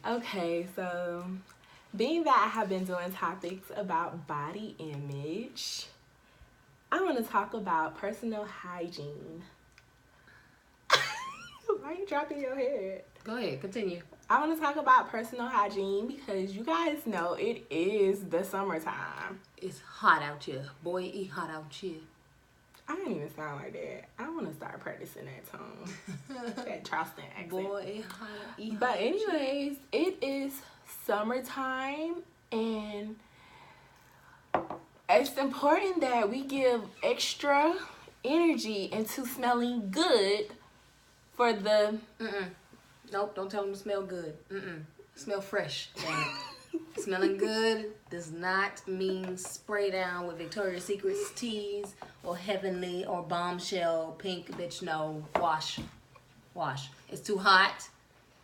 Okay, so being that I have been doing topics about body image, I want to talk about personal hygiene. Why are you dropping your head? Go ahead, continue. I want to talk about personal hygiene because you guys know it is the summertime. It's hot out here. Boy, it hot out here. I didn't even sound like that. I want to start practicing that tone, that Charleston accent. Boy, it hot. But anyways, it is summertime, and it's important that we give extra energy into smelling good for the. Nope, don't tell them to smell good. Smell fresh. Damn it. Smelling good does not mean spray down with Victoria's Secret's teas or Heavenly or Bombshell pink. Bitch, no. Wash. It's too hot.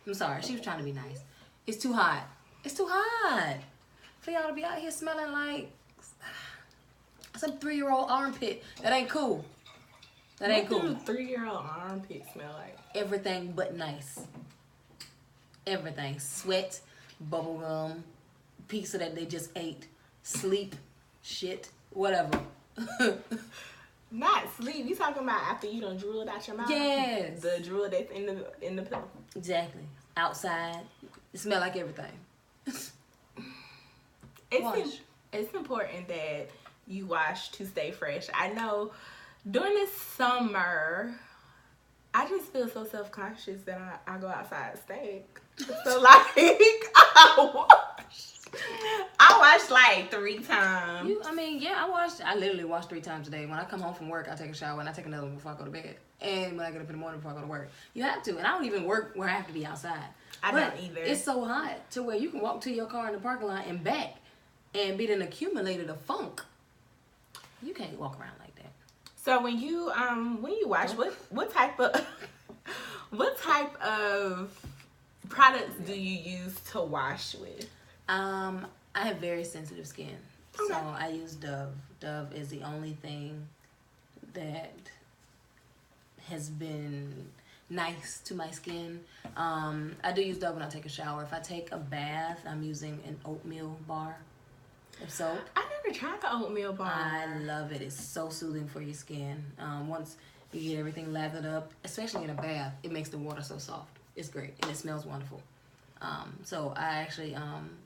I'm sorry, she was trying to be nice. It's too hot. It's too hot for y'all to be out here smelling like some 3-year-old armpit. That ain't cool. That ain't cool. What do 3-year-old armpit smell like? Everything but nice. Everything. Sweat, bubblegum, pizza that they just ate, sleep, shit, whatever. Not sleep. You talking about after you done drooled out your mouth? Yes. The drool that's in the pillow. Exactly. Outside, it smell like everything. It's important that you wash to stay fresh. I know during the summer, I just feel so self-conscious that I go outside stink. So like I washed like 3 times. I literally wash 3 times a day. When I come home from work, I take a shower and I take another one before I go to bed. And when I get up in the morning before I go to work. You have to. And I don't even work where I have to be outside. I don't either. It's so hot to where you can walk to your car in the parking lot and back and be an accumulated of funk. You can't walk around like that. So when you wash, what type of products do you use to wash with? I have very sensitive skin. Okay. So I use Dove. Dove is the only thing that has been nice to my skin. I do use Dove when I take a shower. If I take a bath, I'm using an oatmeal bar of soap. I never tried the oatmeal bar. I love it. It's so soothing for your skin. Once you get everything lathered up, especially in a bath, it makes the water so soft. It's great and it smells wonderful. So I actually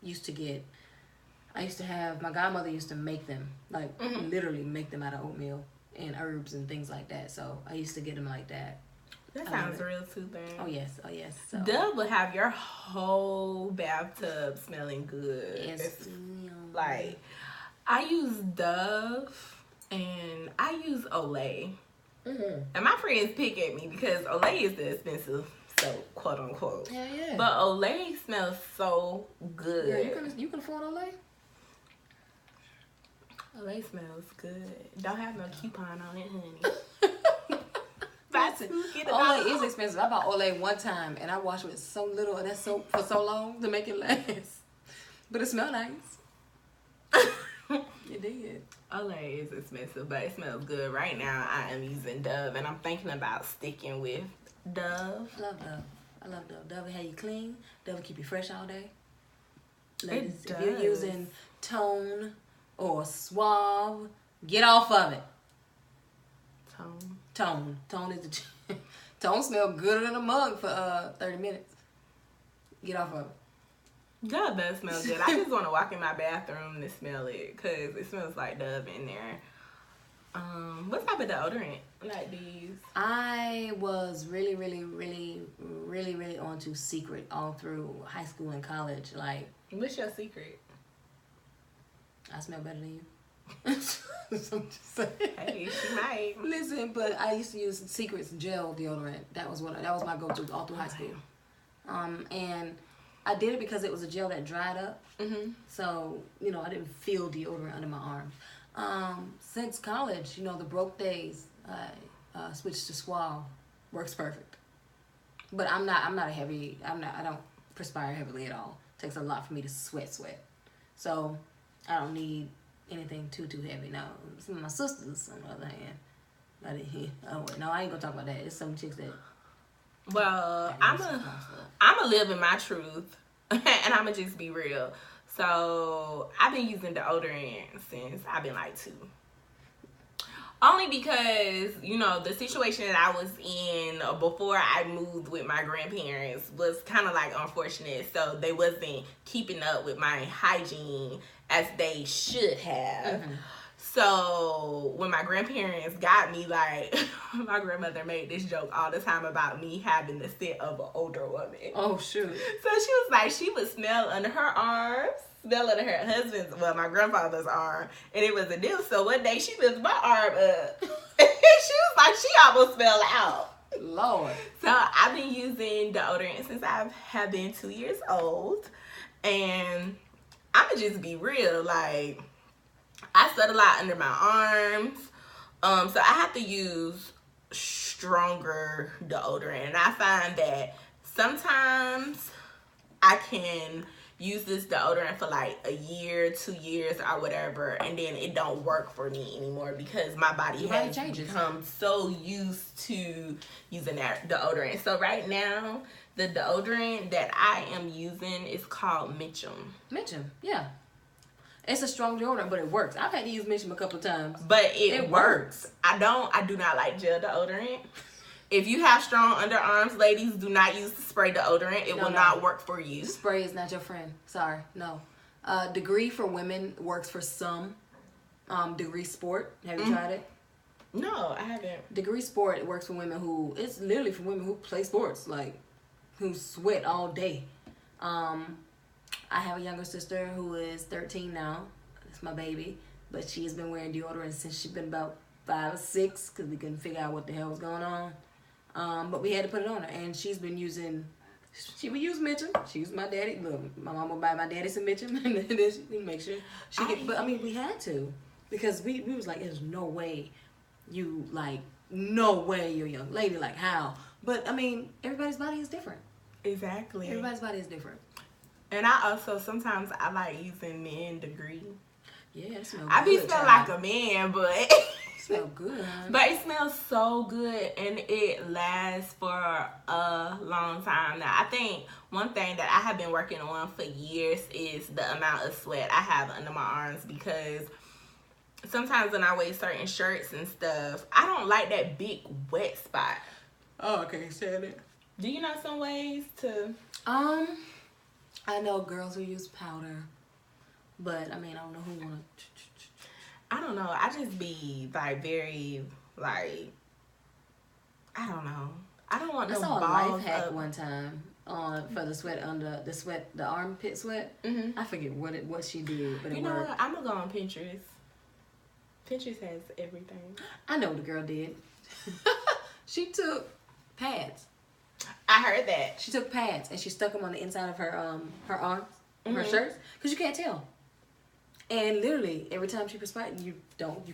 used to have, my godmother used to make them, like literally make them out of oatmeal and herbs and things like that. So I used to get them like that. That sounds real soothing. Oh yes. So Dove will have your whole bathtub smelling good. It's like, I use Dove and I use Olay. And my friends pick at me because Olay is the expensive soap, quote unquote. Yeah. But Olay smells so good. Yeah, you can afford Olay? Olay smells good. Don't have no coupon on it, honey. Olay is expensive. I bought Olay one time and I washed with so little of that soap for so long to make it last. But it smelled nice. It did. Olay is expensive, but it smells good. Right now, I am using Dove, and I'm thinking about sticking with Dove. I love Dove. Dove will have you clean. Dove will keep you fresh all day. Ladies, if you're using Tone or Suave, get off of it. Tone is the Tone smell gooder than a mug for 30 minutes. Get off of it. Dove does smell good. I just want to walk in my bathroom to smell it because it smells like Dove in there. What type of deodorant like do you use? I was really onto Secret all through high school and college. Like, what's your secret? I smell better than you. I'm just saying. Hey, she might. Listen, but I used to use Secret's gel deodorant. That was my go-to all through high school. And I did it because it was a gel that dried up. So, I didn't feel deodorant under my arm. Since college, the broke days, I switched to Suave. Works perfect. But I don't perspire heavily at all. It takes a lot for me to sweat. So, I don't need anything too heavy. Now, some of my sisters, on the other hand, I ain't gonna talk about that. It's some chicks that. Well, I'm a live in my truth. And I'ma just be real. So I've been using deodorant since I've been like 2. Only because, you know, the situation that I was in before I moved with my grandparents was kind of like unfortunate. So they wasn't keeping up with my hygiene as they should have. Mm-hmm. So when my grandparents got me, like, my grandmother made this joke all the time about me having the scent of an older woman. Oh, shoot. So she was like, she would smell under her arms, smell under her husband's, well, my grandfather's arm, and it was a deal. So one day she lifted my arm up, and she was like, she almost fell out. Lord. So I've been using deodorant since I have been 2 years old, and I'ma just be real, like, I sweat a lot under my arms, so I have to use stronger deodorant, and I find that sometimes I can use this deodorant for like a year, 2 years, or whatever, and then it don't work for me anymore because my body has become so used to using that deodorant. So right now, the deodorant that I am using is called Mitchum. Mitchum, yeah. It's a strong deodorant, but it works. I've had to use Mitchum a couple of times. But it works. I do not like gel deodorant. If you have strong underarms, ladies, do not use the spray deodorant. It will not work for you. Spray is not your friend. Sorry, no. Degree for women works for some. Degree Sport. Have you tried it? No, I haven't. Degree Sport works for women it's literally for women who play sports, like, who sweat all day. I have a younger sister who is 13 now. That's my baby. But she has been wearing deodorant since she's been about 5 or 6 because we couldn't figure out what the hell was going on. But we had to put it on her. And she would use Mitchum. She used my daddy. Look, my mom would buy my daddy some Mitchum. And then she make sure she get. But, I mean, we had to. Because we was like, there's no way you're a young lady. Like, how? But, I mean, everybody's body is different. Exactly. Everybody's body is different. And I also, sometimes I like using Men Degree. Yeah, it smells good. I be smelling like a man, but it smells good. But it smells so good, and it lasts for a long time. Now, I think one thing that I have been working on for years is the amount of sweat I have under my arms, because sometimes when I wear certain shirts and stuff, I don't like that big wet spot. Oh, okay, said it. Do you know some ways to? I know girls who use powder, but I mean, I don't know who wanna. I don't know. I just be like very like, I don't know. I don't want no balls. I saw a life hack one time for the armpit sweat. Mm-hmm. I forget what she did, but you know what? I'm gonna go on Pinterest. Pinterest has everything. I know what the girl did. She took pads. I heard that. She took pads and she stuck them on the inside of her arms, her shirts, because you can't tell. And literally every time she perspired, you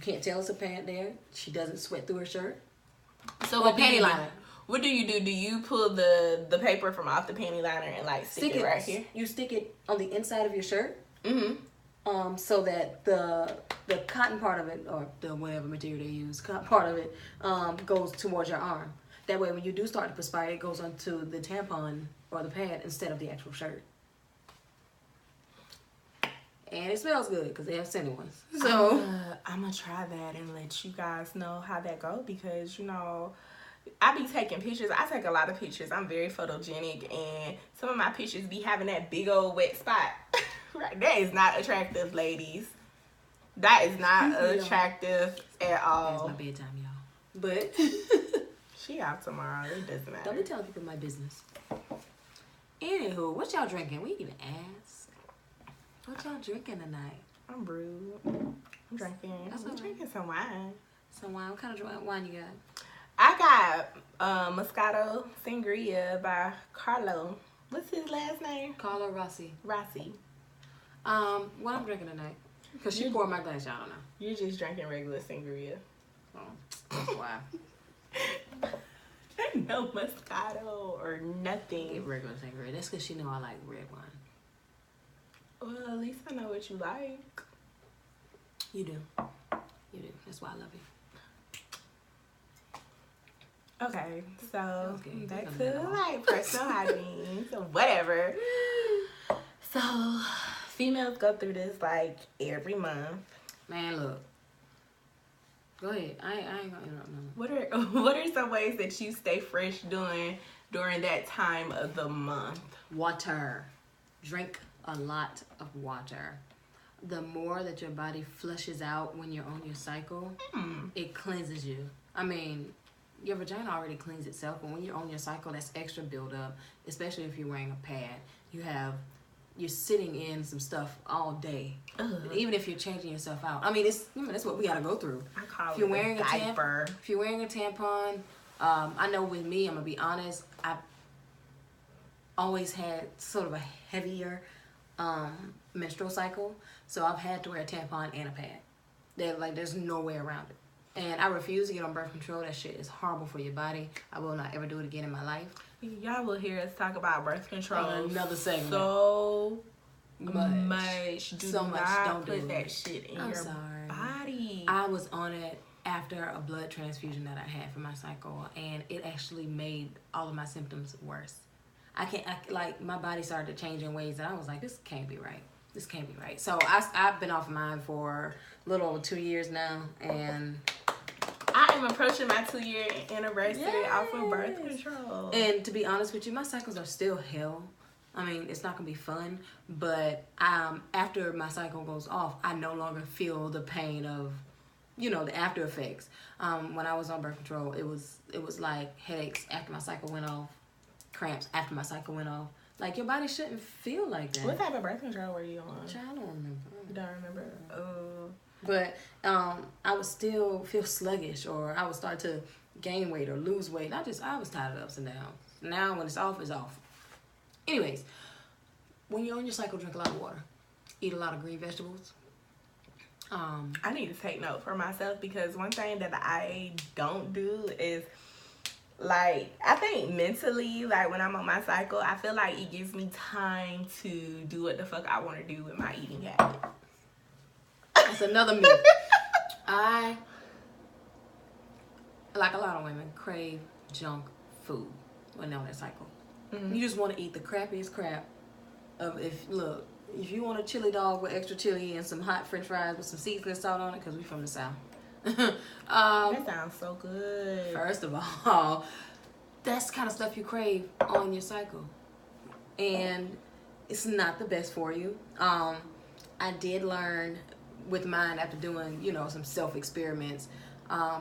can't tell it's a pad there. She doesn't sweat through her shirt. So what panty liner? What do you do? Do you pull the paper from off the panty liner and like stick it right here? You stick it on the inside of your shirt. Mm-hmm. So that the cotton part of it, or the whatever material they use, cotton part of it, goes towards your arm. That way, when you do start to perspire, it goes onto the tampon or the pad instead of the actual shirt. And it smells good because they have scented ones. So I'm going to try that and let you guys know how that goes, because, you know, I be taking pictures. I take a lot of pictures. I'm very photogenic, and some of my pictures be having that big old wet spot. Right, that is not attractive, ladies. That is not attractive at all. It's my bedtime, y'all. But... She out tomorrow. It doesn't matter. Don't be telling people my business. Anywho, what y'all drinking? We didn't even ask. What y'all drinking tonight? I'm brewed. I'm drinking. I'm drinking some wine. Some wine? What kind of wine you got? I got Moscato Sangria by Carlo. What's his last name? Carlo Rossi. Rossi. What I'm drinking tonight? Because she poured my glass. Y'all don't know. You're just drinking regular sangria. Oh, that's why. No Moscato or nothing. Get regular sangria. That's because she know I like red wine. Well, at least I know what you like. You do. You do. That's why I love you. Okay, so back to like personal hygiene, so whatever. So, females go through this like every month. Man, look. Go ahead. I ain't gonna interrupt no. What are some ways that you stay fresh during that time of the month? Water. Drink a lot of water. The more that your body flushes out when you're on your cycle, it cleanses you. I mean, your vagina already cleans itself, but when you're on your cycle, that's extra buildup, especially if you're wearing a pad. You're sitting in some stuff all day. Even if you're changing yourself out. I mean, that's what we gotta go through. I call if you're it wearing a diaper. If you're wearing a tampon, I know with me, I'm gonna be honest, I've always had sort of a heavier menstrual cycle, so I've had to wear a tampon and a pad. There's no way around it. And I refuse to get on birth control. That shit is horrible for your body. I will not ever do it again in my life. Y'all will hear us talk about birth control another segment. So much. Do so much. not Don't put do that it. shit in I'm your sorry. body. I was on it after a blood transfusion that I had for my cycle, and it actually made all of my symptoms worse. My body started to change in ways that I was like, this can't be right. This can't be right. So I've been off of mine for a little over 2 years now, and I am approaching my 2-year anniversary off of birth control. And to be honest with you, my cycles are still hell. I mean, it's not gonna be fun, but after my cycle goes off, I no longer feel the pain of, the after effects. When I was on birth control, it was like headaches after my cycle went off, cramps after my cycle went off. Like, your body shouldn't feel like that. What type of birth control were you on? I don't remember. You don't remember? Oh. But I would still feel sluggish, or I would start to gain weight or lose weight. I was tired of ups and downs. Now when it's off, it's off. Anyways, when you're on your cycle, drink a lot of water. Eat a lot of green vegetables. I need to take note for myself, because one thing that I don't do is, I think mentally, when I'm on my cycle, I feel like it gives me time to do what the fuck I want to do with my eating habit. That's another myth. I, like a lot of women, crave junk food when they're on their cycle. You just want to eat the crappiest crap. If you want a chili dog with extra chili and some hot french fries with some seasoning salt on it, because we from the South. That sounds so good. First of all, that's the kind of stuff you crave on your cycle. And it's not the best for you. I did learn with mine after doing, some self-experiments.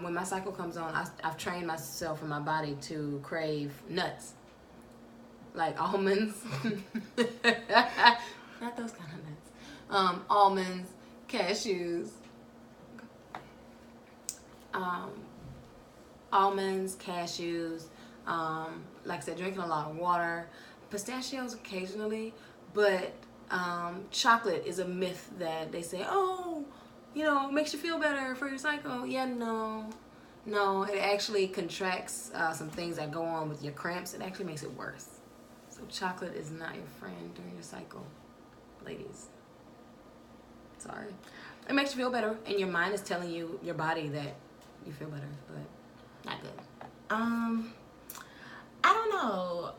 When my cycle comes on, I've trained myself and my body to crave nuts. Like almonds. Not those kind of nuts. Almonds, cashews. Almonds, cashews. Like I said, drinking a lot of water. Pistachios occasionally, but chocolate is a myth that they say, it makes you feel better for your cycle. Yeah, no, it actually contracts some things that go on with your cramps. It actually makes it worse. So chocolate is not your friend during your cycle, ladies. Sorry. It makes you feel better, and your mind is telling your body that you feel better, but not good. I don't know.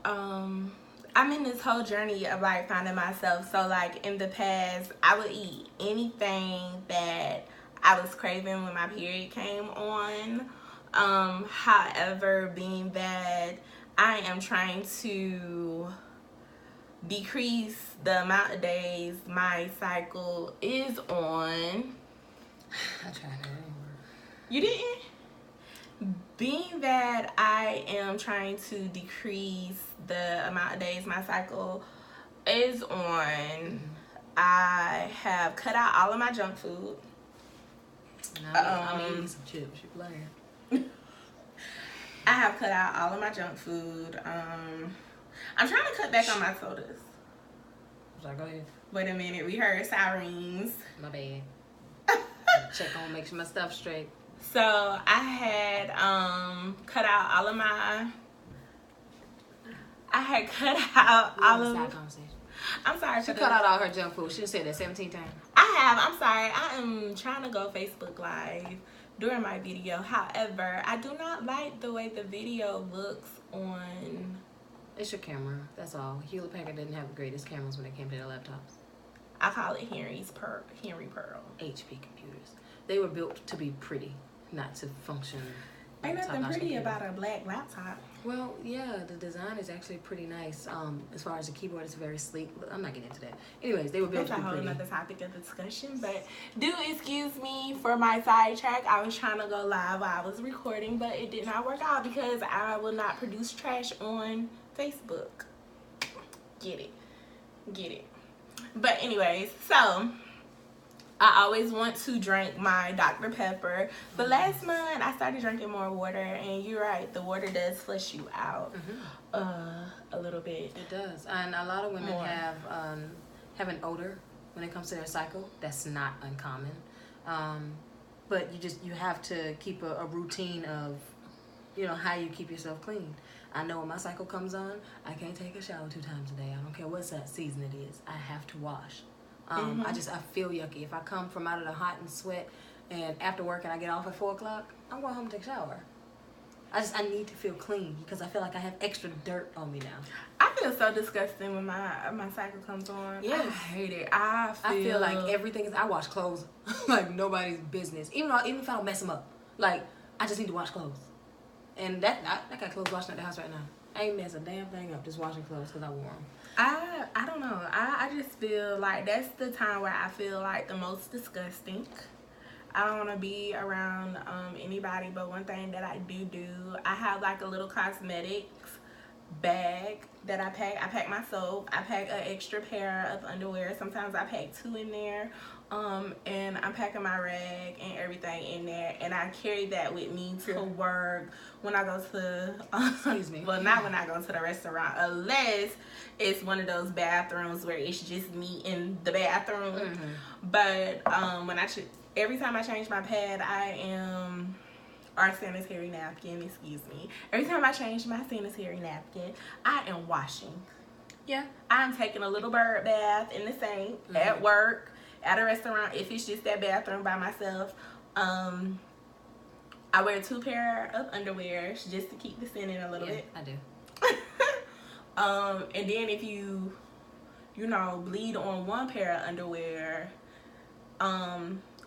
I'm in this whole journey of finding myself. So in the past, I would eat anything that I was craving when my period came on. However, being that I am trying to decrease the amount of days my cycle is on. I tried that. You didn't? Being that I am trying to decrease the amount of days my cycle is on, I have cut out all of my junk food. I'm eating some chips. You playing? I have cut out all of my junk food. I'm trying to cut back on my sodas. Sorry, go ahead. Wait a minute, we heard sirens. My bad. Check on, make sure my stuff's straight. So I had cut out all of my. I had cut out all of. Conversation. I'm sorry. She cut out all her junk food. She said that 17 times. I have. I'm sorry. I am trying to go Facebook Live during my video. However, I do not like the way the video looks on It's your camera. That's all. Hewlett Packard didn't have the greatest cameras when it came to their laptops. I call it Henry Pearl. HP computers. They were built to be pretty, not to function. Ain't nothing pretty about a black laptop. Well, yeah, the design is actually pretty nice. As far as the keyboard, it's very sleek. I'm not getting into that. Anyways, they were built to be pretty. That's a whole other topic of discussion, but do excuse me for my sidetrack. I was trying to go live while I was recording, but it did not work out because I will not produce trash on Facebook. Get it. But anyways, so I always want to drink my Dr. Pepper, but last month I started drinking more water, and you're right, the water does flush you out a little bit. It does, and a lot of women have an odor when it comes to their cycle. That's not uncommon, but you have to keep a routine of, how you keep yourself clean. I know when my cycle comes on, I can't take a shower 2 times a day. I don't care what season it is. I have to wash. I feel yucky. If I come from out of the hot and sweat and after work and I get off at 4 o'clock, I'm going home to take a shower. I need to feel clean because I feel like I have extra dirt on me now. I feel so disgusting when my cycle comes on. Yes. I hate it. I feel like everything is, I wash clothes like nobody's business. Even if I don't mess them up. Like, I just need to wash clothes. And I got clothes washing at the house right now. I ain't mess a damn thing up just washing clothes because I wore them. I don't know. I just feel like that's the time where I feel like the most disgusting. I don't want to be around anybody, but one thing that I do, I have like a little cosmetics bag that I pack. I pack my soap. I pack an extra pair of underwear. Sometimes I pack 2 in there. And I'm packing my rag and everything in there, and I carry that with me to work when I go to excuse me. Well, not when I go to the restaurant, unless it's one of those bathrooms where it's just me in the bathroom. But every time I change my pad, or sanitary napkin, excuse me. Every time I change my sanitary napkin, I am washing. Yeah. I'm taking a little bird bath in the sink at work. At a restaurant, if it's just that bathroom by myself, I wear 2 pair of underwears just to keep the scent in a little bit. I do. And then if you bleed on 1 pair of underwear,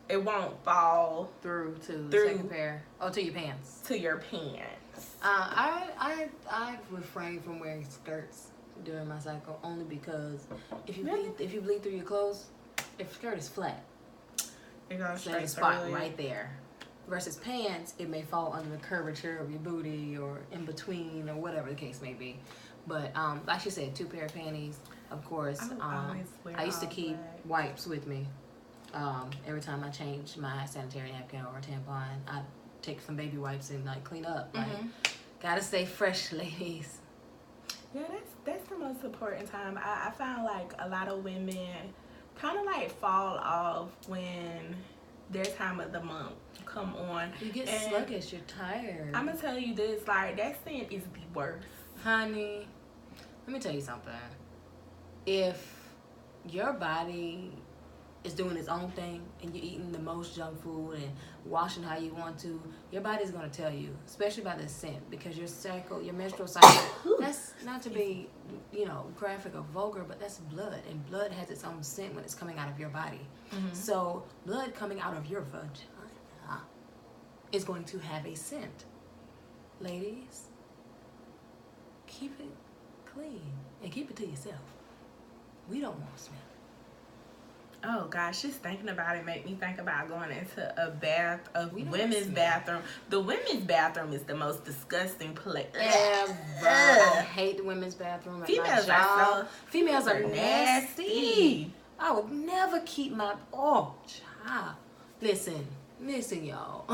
it won't fall through to the second pair. Oh, to your pants. To your pants. I refrain from wearing skirts during my cycle only because if you bleed through your clothes. If skirt is flat, it goes straight there's a spot right there. Versus pants, it may fall under the curvature of your booty or in between or whatever the case may be. But like she said, 2 pair of panties, of course. I used to keep wipes with me. Every time I change my sanitary napkin or a tampon, I take some baby wipes and like clean up. Like, gotta stay fresh, ladies. Yeah, that's the most important time. I found like a lot of women kind of like fall off when their time of the month come on. You get sluggish, you're tired. I'm gonna tell you this, like, that scent is the worst. Honey, let me tell you something. If your body is doing its own thing and you're eating the most junk food and washing how you want to, your body's gonna tell you, especially by the scent, because your menstrual cycle, that's not to be, graphic or vulgar, but that's blood, and blood has its own scent when it's coming out of your body. So blood coming out of your vagina is going to have a scent. Ladies, keep it clean and keep it to yourself. We don't want to smell. Oh gosh, just thinking about it make me think about going into a women's bathroom. The women's bathroom is the most disgusting place ever. I hate the women's bathroom at my job. Females are nasty. I would never keep my child. Listen, y'all.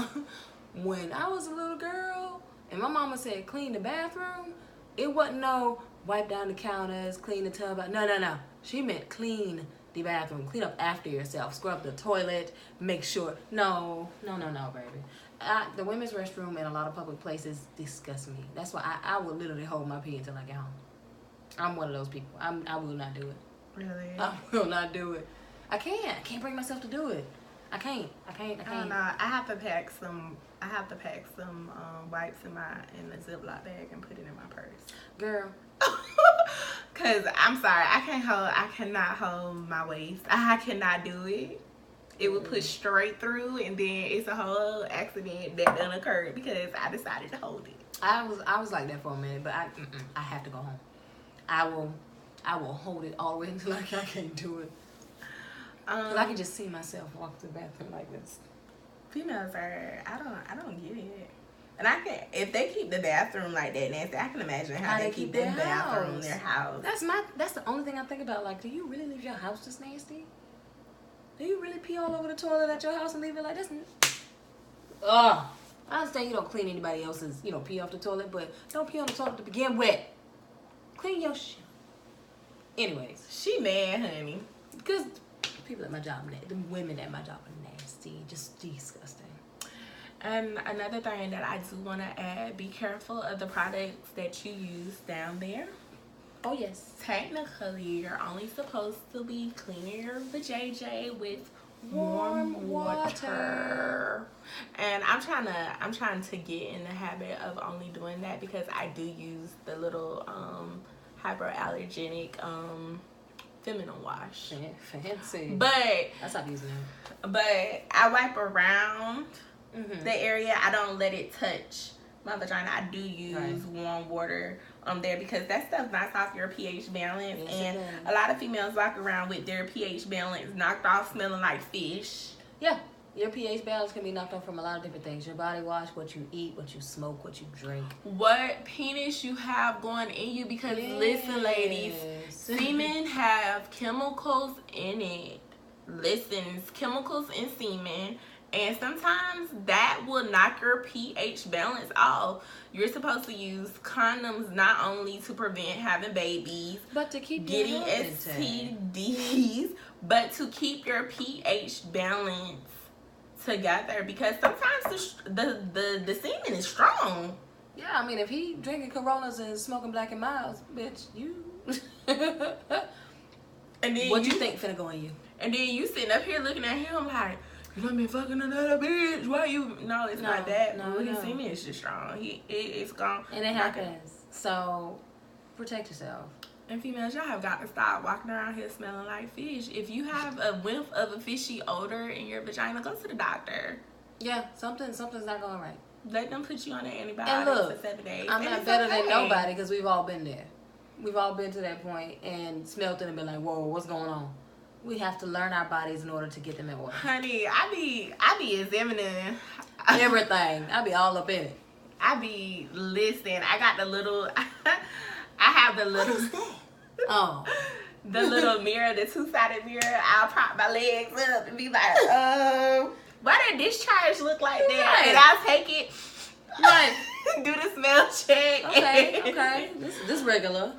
When I was a little girl and my mama said clean the bathroom, it wasn't no wipe down the counters, clean the tub. No. She meant clean the bathroom, clean up after yourself, scrub the toilet, make sure. No, baby. The women's restroom in a lot of public places disgust me. That's why I will literally hold my pee until I get home. I'm one of those people. I will not do it. Really? I will not do it. I can't bring myself to do it. I can't. I don't know. I have to pack some wipes in the Ziploc bag and put it in my purse. Girl, Cause I'm sorry, I cannot hold my waist. I cannot do it. It would push straight through, and then it's a whole accident that done occurred because I decided to hold it. I was like that for a minute, but I have to go home. I will hold it all the way until I can't do it. Cause I can just see myself walk to the bathroom like this. Females are, I don't get it. And I can, if they keep the bathroom like that nasty, I can imagine how they keep their bathroom, their house. That's the only thing I think about. Like, do you really leave your house this nasty? Do you really pee all over the toilet at your house and leave it like this? Ugh. I understand you don't clean anybody else's, pee off the toilet, but don't pee on the toilet to begin with. Clean your shit. Anyways. She mad, honey. Because people at my job, the women at my job are nasty. Just disgusting. And another thing that I do want to add, be careful of the products that you use down there. Oh, yes. Technically, you're only supposed to be cleaning your vajayjay with warm water. And I'm trying to get in the habit of only doing that because I do use the little hyperallergenic feminine wash. Fancy. But I stopped using that. But I wipe around the area. I don't let it touch my vagina. I do use warm water there because that stuff knocks off your pH balance. Yes, and a lot of females walk around with their pH balance knocked off, smelling like fish. Yeah, your pH balance can be knocked off from a lot of different things. Your body wash, what you eat, what you smoke, what you drink, what penis you have going in you. Because listen, ladies, semen have chemicals in it. Listen, it's chemicals in semen. And sometimes that will knock your pH balance off. You're supposed to use condoms not only to prevent having babies, but to keep getting STDs, but to keep your pH balance together. Because sometimes the semen is strong. Yeah, I mean, if he drinking Coronas and smoking Black and Milds, bitch, you. And then what you think finna go in you? And then you sitting up here looking at him like, you done been fucking another bitch. Why you? No, it's not that. No, his semen is just strong. It's gone. And it happens. So, protect yourself. And females, y'all have got to stop walking around here smelling like fish. If you have a whiff of a fishy odor in your vagina, go to the doctor. Yeah, something's not going right. Let them put you on an antibiotic and look, for 7 days. I'm not better than nobody because we've all been there. We've all been to that point and smelled it and been like, whoa, what's going on? We have to learn our bodies in order to get them in order. Honey, I be examining everything. I be all up in it. I be listening. I got the little. I have the little. What is that? Oh, the little mirror, the two-sided mirror. I'll prop my legs up and be like, why did discharge look like that? And I'll take it. Right. Do the smell check. Okay. This regular.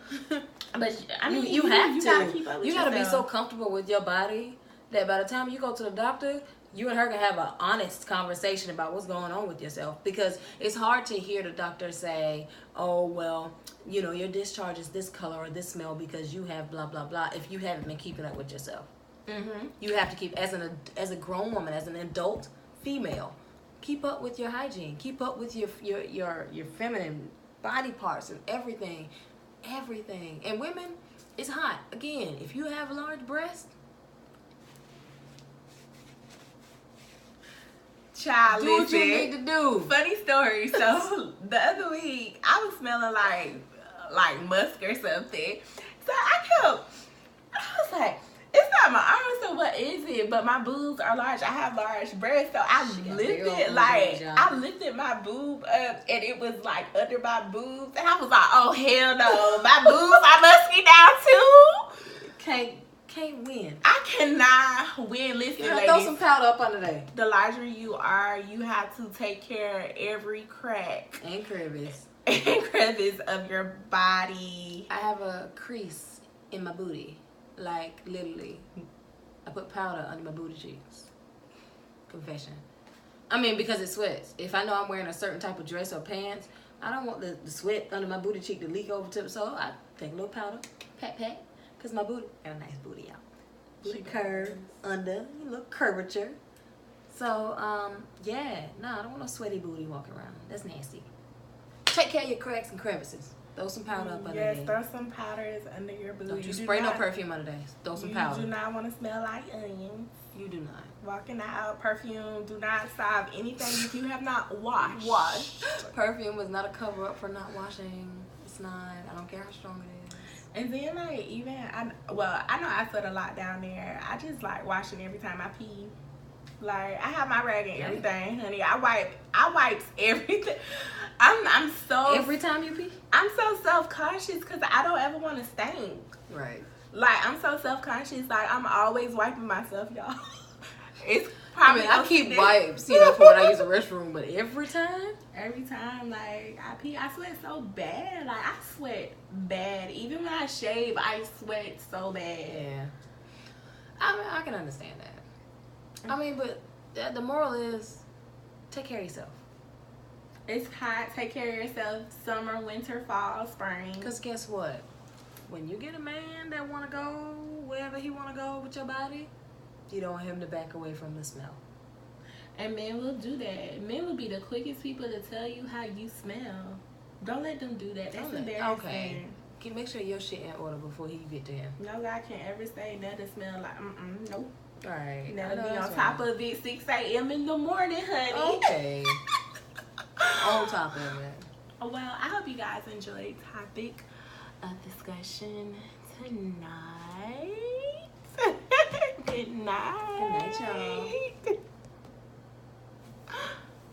But I mean, you have to. Gotta keep up with you gotta yourself. be so comfortable with your body that by the time you go to the doctor, you and her can have an honest conversation about what's going on with yourself. Because it's hard to hear the doctor say, "Oh well, your discharge is this color or this smell because you have blah blah blah." If you haven't been keeping up with yourself, you have to keep as a grown woman, as an adult female, keep up with your hygiene, keep up with your feminine body parts and everything. And women, it's hot. Again, if you have large breasts, child, do what you need to do. Funny story. So the other week, I was smelling like musk or something. So I was like, it's not my arms, so what is it? But my boobs are large. I have large breasts, so I lifted my boob up, and it was like under my boobs, and I was like, oh hell no, my boobs are musky now too. Can't win. I cannot win. Listen, ladies, throw some powder up under there. The larger you are, you have to take care of every crack and crevice of your body. I have a crease in my booty. Like, literally, I put powder under my booty cheeks. Confession. I mean, because it sweats. If I know I'm wearing a certain type of dress or pants, I don't want the sweat under my booty cheek to leak over to, so I take a little powder, pat, because my booty got a nice booty out. Booty curve under, a little curvature. So, I don't want no sweaty booty walking around. That's nasty. Take care of your cracks and crevices. Throw some powder up under Yes, there. throw some powders under your booty. Don't you spray no perfume under there. Throw some powder. You do not want to smell like onions. You do not. Walking out, perfume do not solve anything if you have not washed. Perfume is not a cover up for not washing. It's not. I don't care how strong it is. And then like even I know I sweat a lot down there. I just like washing every time I pee. Like I have my rag and everything, honey. I wipes everything. I'm so every time you pee. I'm so self-conscious because I don't ever want to stink. Right. Like I'm so self-conscious. Like I'm always wiping myself, y'all. It's probably I keep wipes, for when I use the restroom, but every time, like I pee, I sweat so bad. Like I sweat bad. Even when I shave, I sweat so bad. Yeah. I can understand that. I mean, but the moral is, take care of yourself. It's hot. Take care of yourself. Summer, winter, fall, spring. Because guess what? When you get a man that want to go wherever he want to go with your body, you don't want him to back away from the smell. And men will do that. Men will be the quickest people to tell you how you smell. Don't let them do that. That's embarrassing. Okay. Make sure your shit in order before he get to him. No guy can ever say Netta smell like nope. Right. Netta be on top of it 6 a.m. in the morning, honey. Okay. On top of it. Well, I hope you guys enjoyed topic of discussion tonight. Good night. Good night, y'all.